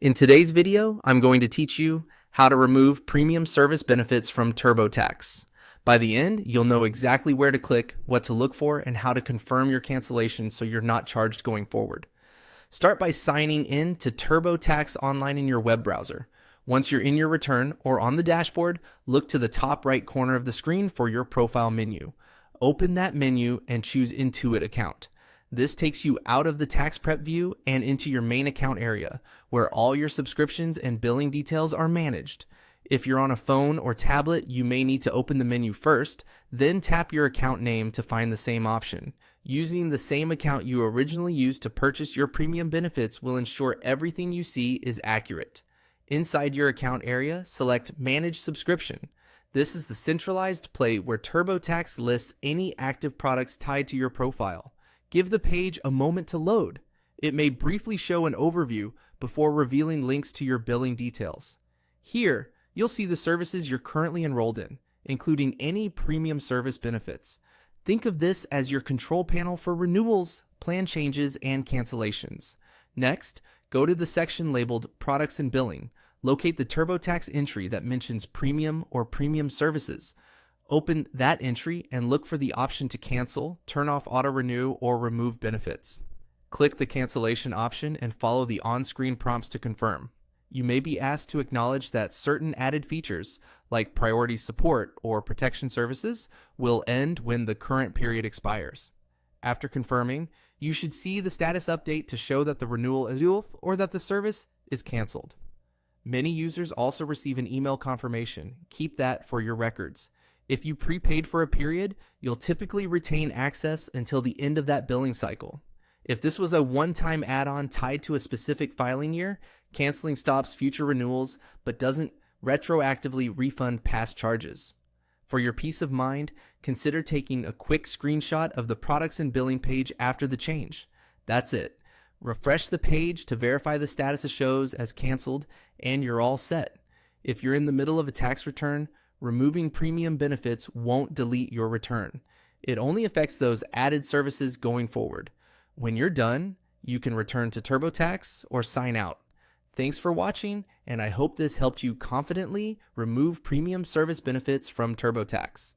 In today's video, I'm going to teach you how to remove premium service benefits from TurboTax. By the end, you'll know exactly where to click, what to look for, and how to confirm your cancellation so you're not charged going forward. Start by signing in to TurboTax online in your web browser. Once you're in your return or on the dashboard, look to the top right corner of the screen for your profile menu. Open that menu and choose Intuit account. This takes you out of the tax prep view and into your main account area, where all your subscriptions and billing details are managed. If you're on a phone or tablet, you may need to open the menu first, then tap your account name to find the same option. Using the same account you originally used to purchase your premium benefits will ensure everything you see is accurate. Inside your account area, select Manage Subscription. This is the centralized place where TurboTax lists any active products tied to your profile. Give the page a moment to load. It may briefly show an overview before revealing links to your billing details. Here, you'll see the services you're currently enrolled in, including any premium service benefits. Think of this as your control panel for renewals, plan changes, and cancellations. Next, go to the section labeled Products and Billing. Locate the TurboTax entry that mentions premium or premium services. Open that entry and look for the option to cancel, turn off auto-renew, or remove benefits. Click the cancellation option and follow the on-screen prompts to confirm. You may be asked to acknowledge that certain added features, like priority support or protection services, will end when the current period expires. After confirming, you should see the status update to show that the renewal is off or that the service is canceled. Many users also receive an email confirmation. Keep that for your records. If you prepaid for a period, you'll typically retain access until the end of that billing cycle. If this was a one-time add-on tied to a specific filing year, canceling stops future renewals but doesn't retroactively refund past charges. For your peace of mind, consider taking a quick screenshot of the products and billing page after the change. That's it. Refresh the page to verify the status shows as canceled, and you're all set. If you're in the middle of a tax return, removing premium benefits won't delete your return. It only affects those added services going forward. When you're done, you can return to TurboTax or sign out. Thanks for watching, and I hope this helped you confidently remove premium service benefits from TurboTax.